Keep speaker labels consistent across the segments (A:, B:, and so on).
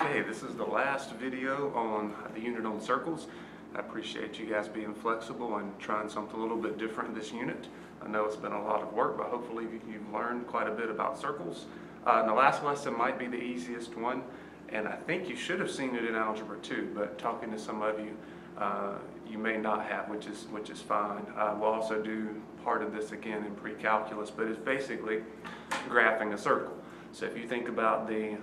A: Okay, this is the last video on the unit on circles. I appreciate you guys being flexible and trying something a little bit different in this unit. I know it's been a lot of work, but hopefully you've learned quite a bit about circles. And the last lesson might be the easiest one, and I think you should have seen it in Algebra 2, but talking to some of you, you may not have, which is fine. We'll also do part of this again in pre-calculus, but it's basically graphing a circle. So if you think about the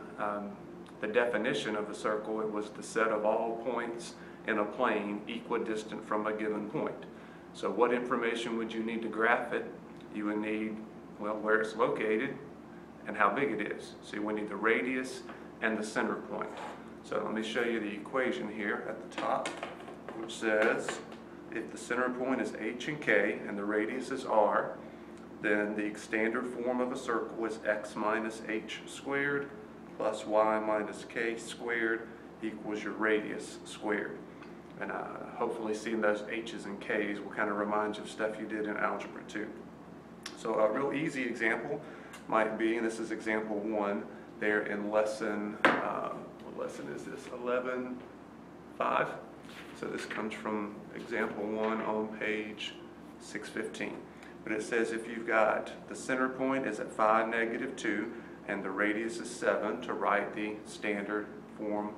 A: definition of a circle, it was the set of all points in a plane equidistant from a given point. So what information would you need to graph it? You would need, well, where it's located and how big it is. So you would need the radius and the center point. So let me show you the equation here at the top, which says if the center point is h and k and the radius is r, then the standard form of a circle is x minus h squared plus y minus k squared equals your radius squared. And hopefully seeing those h's and k's will kind of remind you of stuff you did in Algebra 2. So a real easy example might be, and this is example 1 there in lesson, what lesson is this? 11.5. So this comes from example 1 on page 615. But it says if you've got the center point is at 5, -2, and the radius is 7, to write the standard form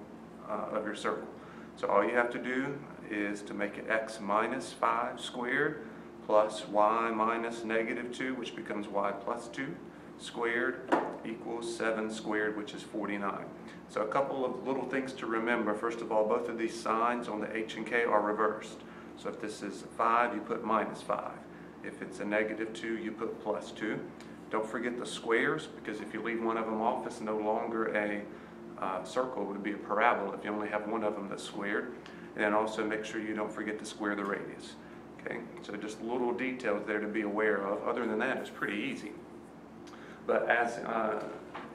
A: of your circle. So all you have to do is to make it x minus 5 squared plus y minus -2, which becomes y plus 2 squared equals 7 squared, which is 49. So a couple of little things to remember. First of all, both of these signs on the h and k are reversed. So if this is 5, you put minus 5. If it's a -2, you put plus 2. Don't forget the squares, because if you leave one of them off, it's no longer a circle. It would be a parabola if you only have one of them that's squared. And then also make sure you don't forget to square the radius. Okay, so just little details there to be aware of. Other than that, it's pretty easy. But as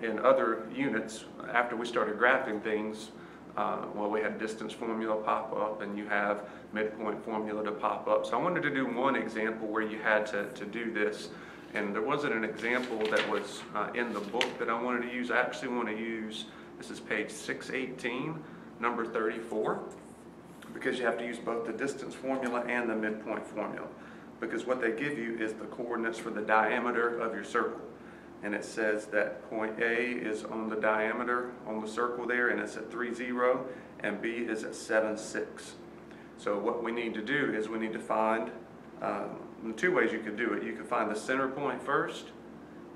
A: in other units, after we started graphing things, well, we had distance formula pop up, and you have midpoint formula to pop up. So I wanted to do one example where you had to do this, and there wasn't an example that was in the book that I wanted to use. I actually want to use, this is page 618, number 34, because you have to use both the distance formula and the midpoint formula, because what they give you is the coordinates for the diameter of your circle. And it says that point A is on the diameter on the circle there, and it's at 3, 0, and B is at 7, 6. So what we need to do is we need to find, two ways you could do it. You could find the center point first,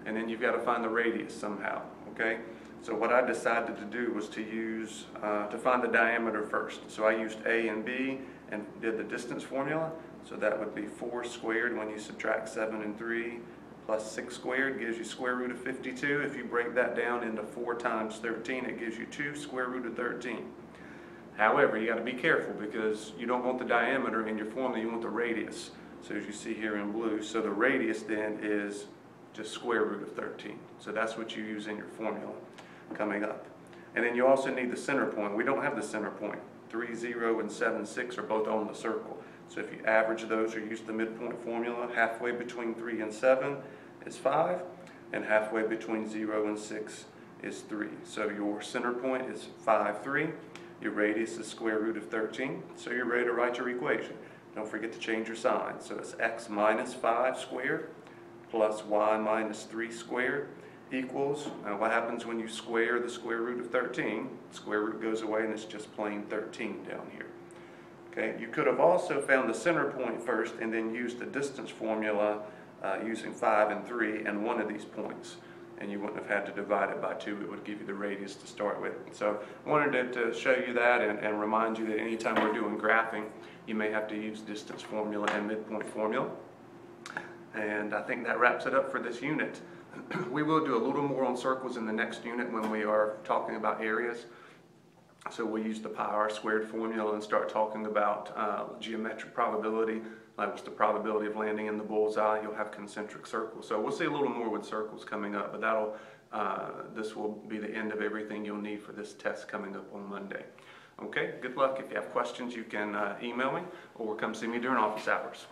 A: and then you've got to find the radius somehow, okay? So what I decided to do was to use, to find the diameter first. So I used A and B and did the distance formula. So that would be 4 squared when you subtract 7 and 3, plus 6 squared gives you square root of 52. If you break that down into 4 times 13, it gives you 2 square root of 13. However, you got to be careful, because you don't want the diameter in your formula, you want the radius. So as you see here in blue, so the radius then is just square root of 13. So that's what you use in your formula coming up. And then you also need the center point. We don't have the center point. 3, 0, and 7, 6 are both on the circle. So if you average those or use the midpoint formula, halfway between 3 and 7 is 5, and halfway between 0 and 6 is 3. So your center point is 5, 3. Your radius is square root of 13. So you're ready to write your equation. Don't forget to change your sign. So it's x minus 5 squared plus y minus 3 squared equals, what happens when you square the square root of 13? Square root goes away and it's just plain 13 down here. Okay, you could have also found the center point first and then used the distance formula using 5 and 3 and one of these points, and you wouldn't have had to divide it by 2. It would give you the radius to start with. So I wanted to show you that and remind you that anytime we're doing graphing, you may have to use distance formula and midpoint formula. And I think that wraps it up for this unit. We will do a little more on circles in the next unit when we are talking about areas. So we'll use the pi r squared formula and start talking about geometric probability, like what's the probability of landing in the bullseye. You'll have concentric circles. So we'll see a little more with circles coming up, but this will be the end of everything you'll need for this test coming up on Monday. Okay, good luck. If you have questions, you can email me or come see me during office hours.